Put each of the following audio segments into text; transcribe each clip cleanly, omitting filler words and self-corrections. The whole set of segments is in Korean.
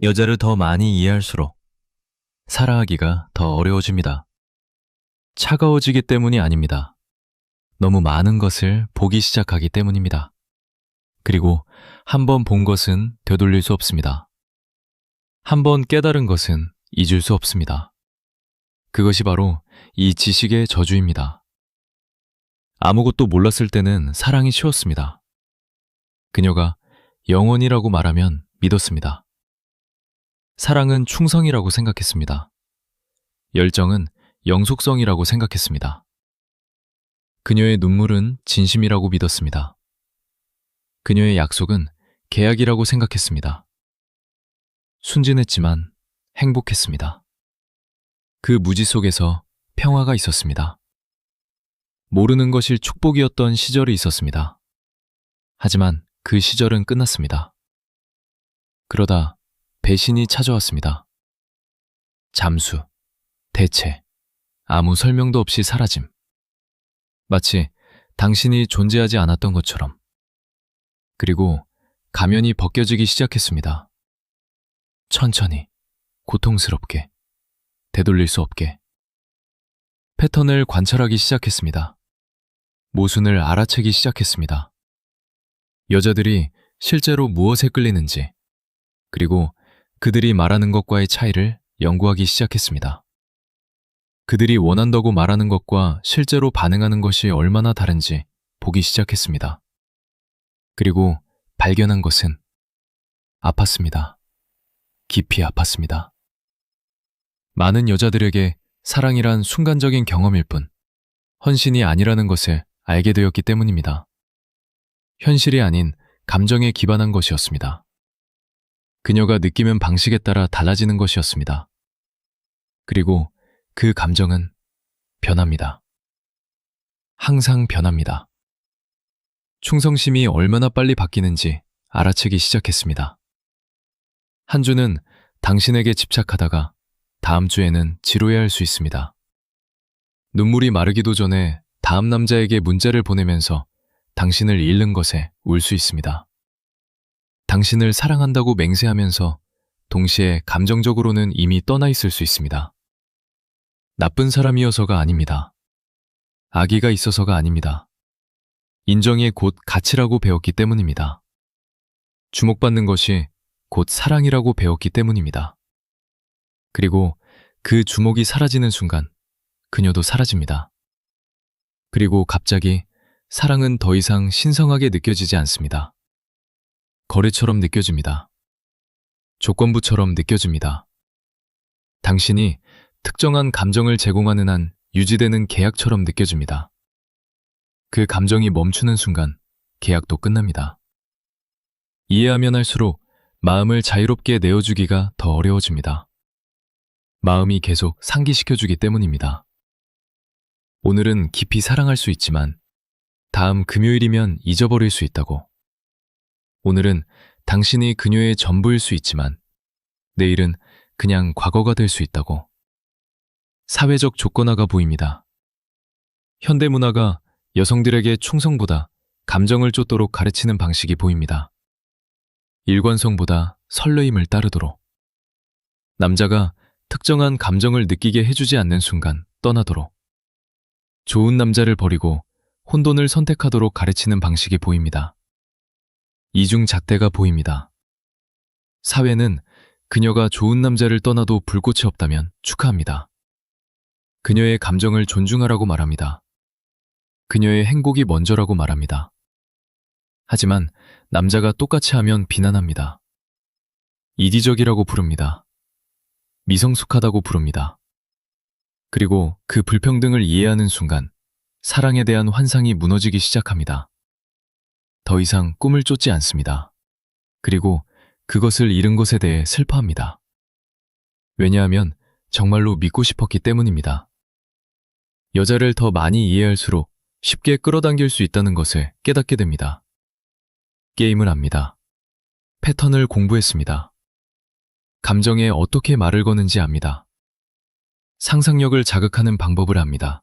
여자를 더 많이 이해할수록 사랑하기가 더 어려워집니다. 차가워지기 때문이 아닙니다. 너무 많은 것을 보기 시작하기 때문입니다. 그리고 한 번 본 것은 되돌릴 수 없습니다. 한 번 깨달은 것은 잊을 수 없습니다. 그것이 바로 이 지식의 저주입니다. 아무것도 몰랐을 때는 사랑이 쉬웠습니다. 그녀가 영원이라고 말하면 믿었습니다. 사랑은 충성이라고 생각했습니다. 열정은 영속성이라고 생각했습니다. 그녀의 눈물은 진심이라고 믿었습니다. 그녀의 약속은 계약이라고 생각했습니다. 순진했지만 행복했습니다. 그 무지 속에서 평화가 있었습니다. 모르는 것이 축복이었던 시절이 있었습니다. 하지만 그 시절은 끝났습니다. 그러다 배신이 찾아왔습니다. 잠수, 대체, 아무 설명도 없이 사라짐. 마치 당신이 존재하지 않았던 것처럼. 그리고 가면이 벗겨지기 시작했습니다. 천천히, 고통스럽게, 되돌릴 수 없게. 패턴을 관찰하기 시작했습니다. 모순을 알아채기 시작했습니다. 여자들이 실제로 무엇에 끌리는지, 그리고 그들이 말하는 것과의 차이를 연구하기 시작했습니다. 그들이 원한다고 말하는 것과 실제로 반응하는 것이 얼마나 다른지 보기 시작했습니다. 그리고 발견한 것은 아팠습니다. 깊이 아팠습니다. 많은 여자들에게 사랑이란 순간적인 경험일 뿐 헌신이 아니라는 것을 알게 되었기 때문입니다. 현실이 아닌 감정에 기반한 것이었습니다. 그녀가 느끼는 방식에 따라 달라지는 것이었습니다. 그리고 그 감정은 변합니다. 항상 변합니다. 충성심이 얼마나 빨리 바뀌는지 알아채기 시작했습니다. 한 주는 당신에게 집착하다가 다음 주에는 지루해할 수 있습니다. 눈물이 마르기도 전에 다음 남자에게 문자를 보내면서 당신을 잃는 것에 울 수 있습니다. 당신을 사랑한다고 맹세하면서 동시에 감정적으로는 이미 떠나 있을 수 있습니다. 나쁜 사람이어서가 아닙니다. 악의가 있어서가 아닙니다. 인정이 곧 가치라고 배웠기 때문입니다. 주목받는 것이 곧 사랑이라고 배웠기 때문입니다. 그리고 그 주목이 사라지는 순간 그녀도 사라집니다. 그리고 갑자기 사랑은 더 이상 신성하게 느껴지지 않습니다. 거래처럼 느껴집니다. 조건부처럼 느껴집니다. 당신이 특정한 감정을 제공하는 한 유지되는 계약처럼 느껴집니다. 그 감정이 멈추는 순간 계약도 끝납니다. 이해하면 할수록 마음을 자유롭게 내어주기가 더 어려워집니다. 마음이 계속 상기시켜주기 때문입니다. 오늘은 깊이 사랑할 수 있지만 다음 금요일이면 잊어버릴 수 있다고. 오늘은 당신이 그녀의 전부일 수 있지만 내일은 그냥 과거가 될 수 있다고. 사회적 조건화가 보입니다. 현대문화가 여성들에게 충성보다 감정을 쫓도록 가르치는 방식이 보입니다. 일관성보다 설레임을 따르도록. 남자가 특정한 감정을 느끼게 해주지 않는 순간 떠나도록. 좋은 남자를 버리고 혼돈을 선택하도록 가르치는 방식이 보입니다. 이중잣대가 보입니다. 사회는 그녀가 좋은 남자를 떠나도 불꽃이 없다면 축하합니다. 그녀의 감정을 존중하라고 말합니다. 그녀의 행복이 먼저라고 말합니다. 하지만 남자가 똑같이 하면 비난합니다. 이기적이라고 부릅니다. 미성숙하다고 부릅니다. 그리고 그 불평등을 이해하는 순간 사랑에 대한 환상이 무너지기 시작합니다. 더 이상 꿈을 쫓지 않습니다. 그리고 그것을 잃은 것에 대해 슬퍼합니다. 왜냐하면 정말로 믿고 싶었기 때문입니다. 여자를 더 많이 이해할수록 쉽게 끌어당길 수 있다는 것을 깨닫게 됩니다. 게임을 압니다. 패턴을 공부했습니다. 감정에 어떻게 말을 거는지 압니다. 상상력을 자극하는 방법을 압니다.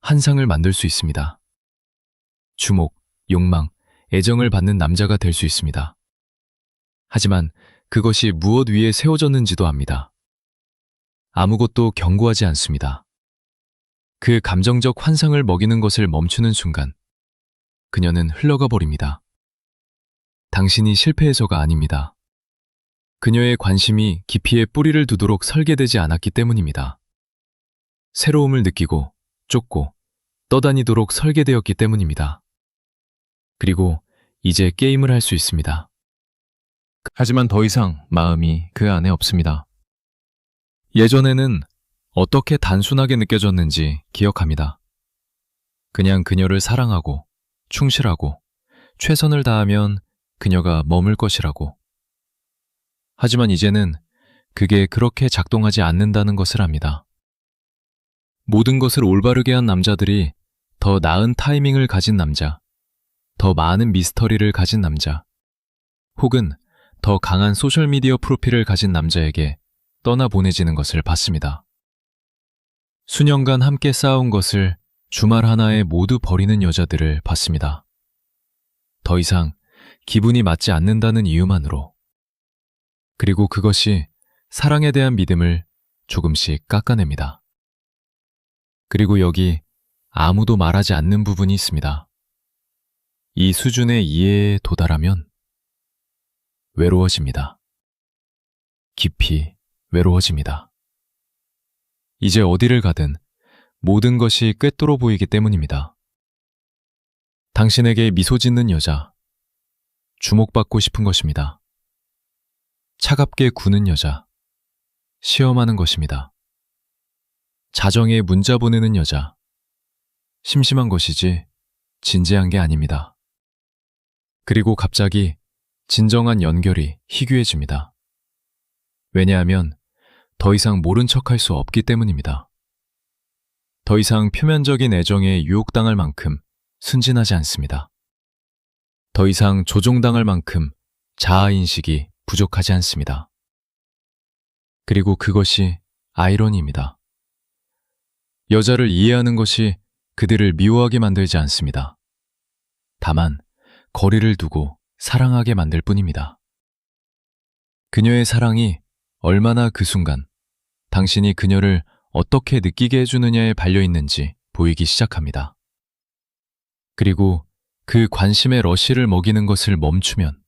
환상을 만들 수 있습니다. 주목, 욕망, 애정을 받는 남자가 될 수 있습니다. 하지만 그것이 무엇 위에 세워졌는지도 압니다. 아무것도 경고하지 않습니다. 그 감정적 환상을 먹이는 것을 멈추는 순간 그녀는 흘러가 버립니다. 당신이 실패해서가 아닙니다. 그녀의 관심이 깊이에 뿌리를 두도록 설계되지 않았기 때문입니다. 새로움을 느끼고 쫓고 떠다니도록 설계되었기 때문입니다. 그리고 이제 게임을 할 수 있습니다. 하지만 더 이상 마음이 그 안에 없습니다. 예전에는 어떻게 단순하게 느껴졌는지 기억합니다. 그냥 그녀를 사랑하고 충실하고 최선을 다하면 그녀가 머물 것이라고. 하지만 이제는 그게 그렇게 작동하지 않는다는 것을 압니다. 모든 것을 올바르게 한 남자들이 더 나은 타이밍을 가진 남자, 더 많은 미스터리를 가진 남자, 혹은 더 강한 소셜미디어 프로필을 가진 남자에게 떠나보내지는 것을 봤습니다. 수년간 함께 쌓아온 것을 주말 하나에 모두 버리는 여자들을 봤습니다. 더 이상 기분이 맞지 않는다는 이유만으로. 그리고 그것이 사랑에 대한 믿음을 조금씩 깎아냅니다. 그리고 여기 아무도 말하지 않는 부분이 있습니다. 이 수준의 이해에 도달하면 외로워집니다. 깊이 외로워집니다. 이제 어디를 가든 모든 것이 꿰뚫어 보이기 때문입니다. 당신에게 미소 짓는 여자, 주목받고 싶은 것입니다. 차갑게 구는 여자, 시험하는 것입니다. 자정에 문자 보내는 여자, 심심한 것이지 진지한 게 아닙니다. 그리고 갑자기 진정한 연결이 희귀해집니다. 왜냐하면 더 이상 모른 척할 수 없기 때문입니다. 더 이상 표면적인 애정에 유혹당할 만큼 순진하지 않습니다. 더 이상 조종당할 만큼 자아인식이 부족하지 않습니다. 그리고 그것이 아이러니입니다. 여자를 이해하는 것이 그들을 미워하게 만들지 않습니다. 다만 거리를 두고 사랑하게 만들 뿐입니다. 그녀의 사랑이 얼마나 그 순간 당신이 그녀를 어떻게 느끼게 해주느냐에 발려있는지 보이기 시작합니다. 그리고 그 관심의 러쉬를 먹이는 것을 멈추면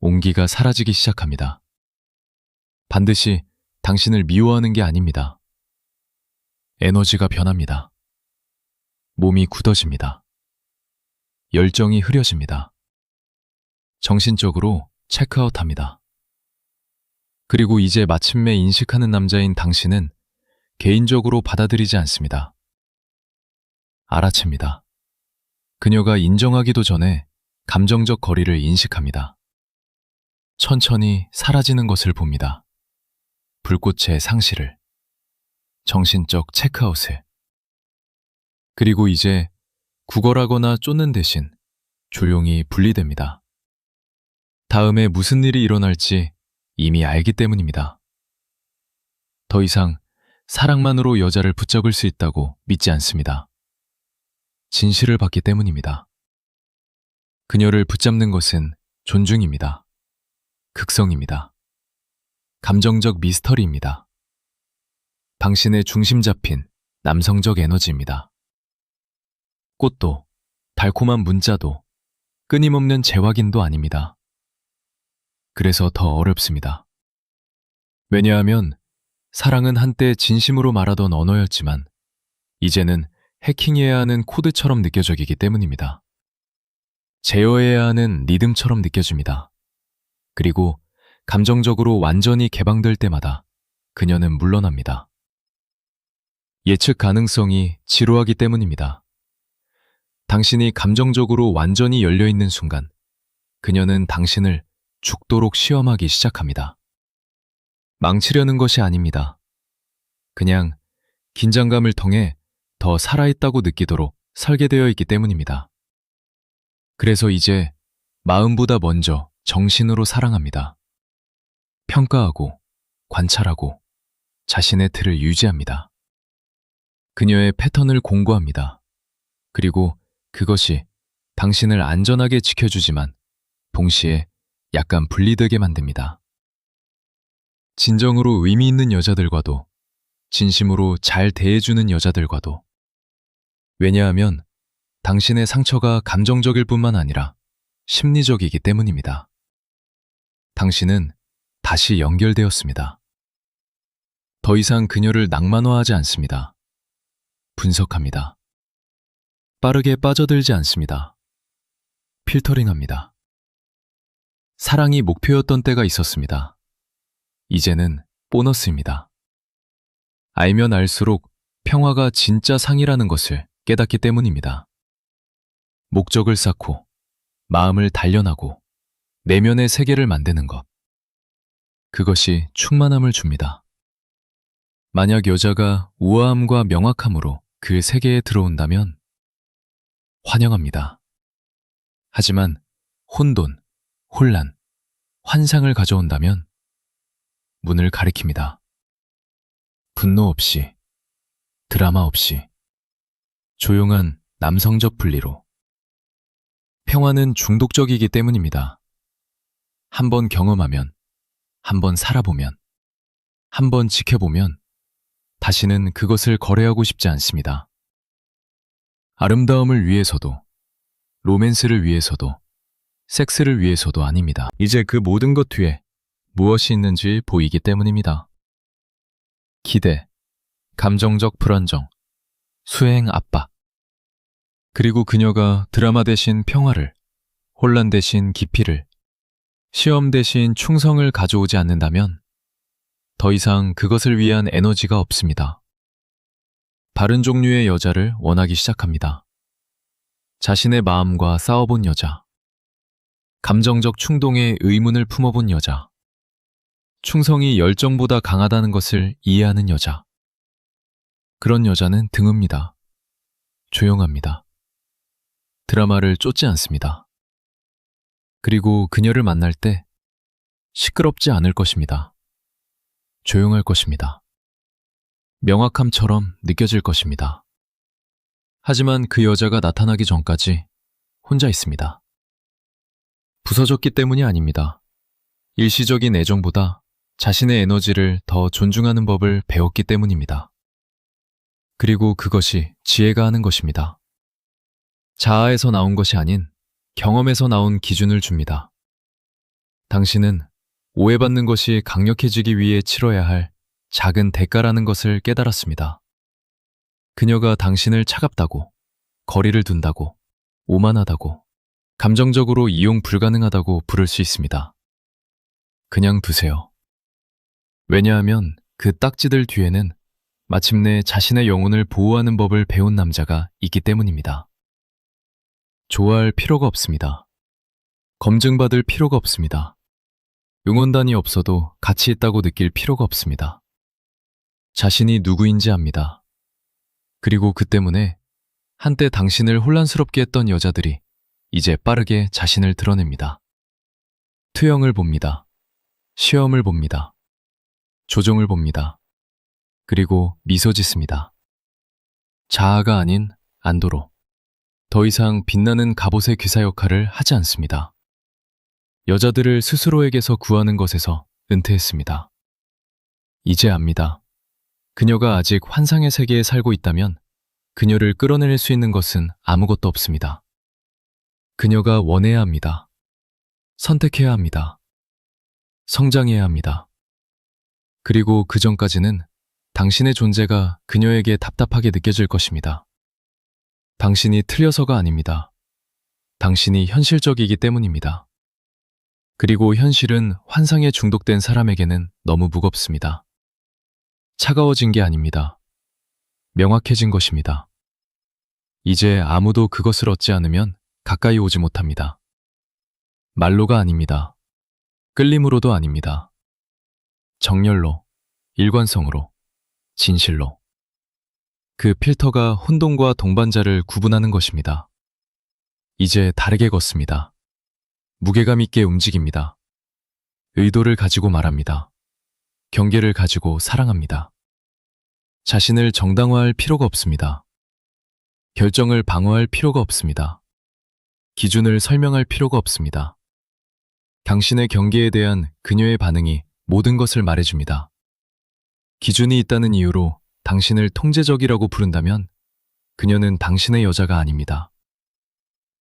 온기가 사라지기 시작합니다. 반드시 당신을 미워하는 게 아닙니다. 에너지가 변합니다. 몸이 굳어집니다. 열정이 흐려집니다. 정신적으로 체크아웃합니다. 그리고 이제 마침내 인식하는 남자인 당신은 개인적으로 받아들이지 않습니다. 알아챕니다. 그녀가 인정하기도 전에 감정적 거리를 인식합니다. 천천히 사라지는 것을 봅니다. 불꽃의 상실을, 정신적 체크아웃을. 그리고 이제 구걸하거나 쫓는 대신 조용히 분리됩니다. 다음에 무슨 일이 일어날지 이미 알기 때문입니다. 더 이상 사랑만으로 여자를 붙잡을 수 있다고 믿지 않습니다. 진실을 받기 때문입니다. 그녀를 붙잡는 것은 존중입니다. 극성입니다. 감정적 미스터리입니다. 당신의 중심 잡힌 남성적 에너지입니다. 꽃도, 달콤한 문자도, 끊임없는 재확인도 아닙니다. 그래서 더 어렵습니다. 왜냐하면 사랑은 한때 진심으로 말하던 언어였지만 이제는 해킹해야 하는 코드처럼 느껴지기 때문입니다. 제어해야 하는 리듬처럼 느껴집니다. 그리고 감정적으로 완전히 개방될 때마다 그녀는 물러납니다. 예측 가능성이 지루하기 때문입니다. 당신이 감정적으로 완전히 열려있는 순간 그녀는 당신을 죽도록 시험하기 시작합니다. 망치려는 것이 아닙니다. 그냥 긴장감을 통해 더 살아있다고 느끼도록 설계되어 있기 때문입니다. 그래서 이제 마음보다 먼저 정신으로 사랑합니다. 평가하고 관찰하고 자신의 틀을 유지합니다. 그녀의 패턴을 공고합니다. 그리고 그것이 당신을 안전하게 지켜주지만 동시에 약간 분리되게 만듭니다. 진정으로 의미 있는 여자들과도, 진심으로 잘 대해주는 여자들과도. 왜냐하면 당신의 상처가 감정적일 뿐만 아니라 심리적이기 때문입니다. 당신은 다시 연결되었습니다. 더 이상 그녀를 낭만화하지 않습니다. 분석합니다. 빠르게 빠져들지 않습니다. 필터링합니다. 사랑이 목표였던 때가 있었습니다. 이제는 보너스입니다. 알면 알수록 평화가 진짜 상이라는 것을 깨닫기 때문입니다. 목적을 쌓고, 마음을 단련하고, 내면의 세계를 만드는 것. 그것이 충만함을 줍니다. 만약 여자가 우아함과 명확함으로 그 세계에 들어온다면 환영합니다. 하지만 혼돈, 혼란, 환상을 가져온다면 문을 가리킵니다. 분노 없이, 드라마 없이, 조용한 남성적 분리로. 평화는 중독적이기 때문입니다. 한번 경험하면, 한번 살아보면, 한번 지켜보면 다시는 그것을 거래하고 싶지 않습니다. 아름다움을 위해서도, 로맨스를 위해서도, 섹스를 위해서도 아닙니다. 이제 그 모든 것 뒤에 무엇이 있는지 보이기 때문입니다. 기대, 감정적 불안정, 수행 압박. 그리고 그녀가 드라마 대신 평화를, 혼란 대신 깊이를, 시험 대신 충성을 가져오지 않는다면 더 이상 그것을 위한 에너지가 없습니다. 바른 종류의 여자를 원하기 시작합니다. 자신의 마음과 싸워본 여자, 감정적 충동에 의문을 품어본 여자, 충성이 열정보다 강하다는 것을 이해하는 여자. 그런 여자는 등읍니다. 조용합니다. 드라마를 쫓지 않습니다. 그리고 그녀를 만날 때 시끄럽지 않을 것입니다. 조용할 것입니다. 명확함처럼 느껴질 것입니다. 하지만 그 여자가 나타나기 전까지 혼자 있습니다. 부서졌기 때문이 아닙니다. 일시적인 애정보다 자신의 에너지를 더 존중하는 법을 배웠기 때문입니다. 그리고 그것이 지혜가 하는 것입니다. 자아에서 나온 것이 아닌 경험에서 나온 기준을 줍니다. 당신은 오해받는 것이 강력해지기 위해 치러야 할 작은 대가라는 것을 깨달았습니다. 그녀가 당신을 차갑다고, 거리를 둔다고, 오만하다고, 감정적으로 이용 불가능하다고 부를 수 있습니다. 그냥 두세요. 왜냐하면 그 딱지들 뒤에는 마침내 자신의 영혼을 보호하는 법을 배운 남자가 있기 때문입니다. 좋아할 필요가 없습니다. 검증받을 필요가 없습니다. 응원단이 없어도 가치 있다고 느낄 필요가 없습니다. 자신이 누구인지 압니다. 그리고 그 때문에 한때 당신을 혼란스럽게 했던 여자들이 이제 빠르게 자신을 드러냅니다. 투영을 봅니다. 시험을 봅니다. 조종을 봅니다. 그리고 미소 짓습니다. 자아가 아닌 안도로. 더 이상 빛나는 갑옷의 귀사 역할을 하지 않습니다. 여자들을 스스로에게서 구하는 것에서 은퇴했습니다. 이제 압니다. 그녀가 아직 환상의 세계에 살고 있다면 그녀를 끌어낼 수 있는 것은 아무것도 없습니다. 그녀가 원해야 합니다. 선택해야 합니다. 성장해야 합니다. 그리고 그 전까지는 당신의 존재가 그녀에게 답답하게 느껴질 것입니다. 당신이 틀려서가 아닙니다. 당신이 현실적이기 때문입니다. 그리고 현실은 환상에 중독된 사람에게는 너무 무겁습니다. 차가워진 게 아닙니다. 명확해진 것입니다. 이제 아무도 그것을 얻지 않으면 가까이 오지 못합니다. 말로가 아닙니다. 끌림으로도 아닙니다. 정열로, 일관성으로, 진실로. 그 필터가 혼돈과 동반자를 구분하는 것입니다. 이제 다르게 걷습니다. 무게감 있게 움직입니다. 의도를 가지고 말합니다. 경계를 가지고 사랑합니다. 자신을 정당화할 필요가 없습니다. 결정을 방어할 필요가 없습니다. 기준을 설명할 필요가 없습니다. 당신의 경계에 대한 그녀의 반응이 모든 것을 말해줍니다. 기준이 있다는 이유로 당신을 통제적이라고 부른다면 그녀는 당신의 여자가 아닙니다.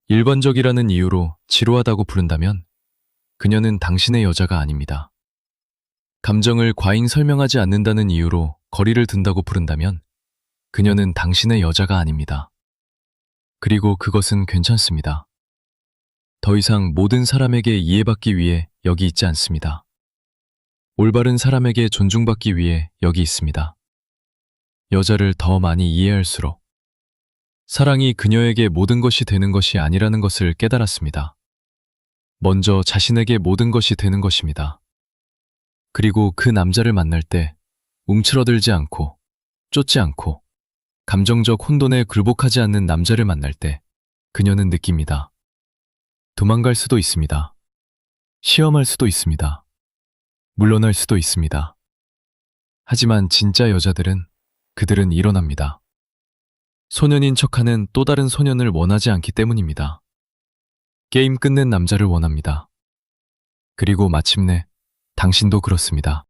일반적이라는 이유로 지루하다고 부른다면 그녀는 당신의 여자가 아닙니다. 감정을 과잉 설명하지 않는다는 이유로 거리를 둔다고 부른다면 그녀는 당신의 여자가 아닙니다. 그리고 그것은 괜찮습니다. 더 이상 모든 사람에게 이해받기 위해 여기 있지 않습니다. 올바른 사람에게 존중받기 위해 여기 있습니다. 여자를 더 많이 이해할수록 사랑이 그녀에게 모든 것이 되는 것이 아니라는 것을 깨달았습니다. 먼저 자신에게 모든 것이 되는 것입니다. 그리고 그 남자를 만날 때 움츠러들지 않고 쫓지 않고 감정적 혼돈에 굴복하지 않는 남자를 만날 때 그녀는 느낍니다. 도망갈 수도 있습니다. 시험할 수도 있습니다. 물러날 수도 있습니다. 하지만 진짜 여자들은 그들은 일어납니다. 소년인 척하는 또 다른 소년을 원하지 않기 때문입니다. 게임 끝낸 남자를 원합니다. 그리고 마침내 당신도 그렇습니다.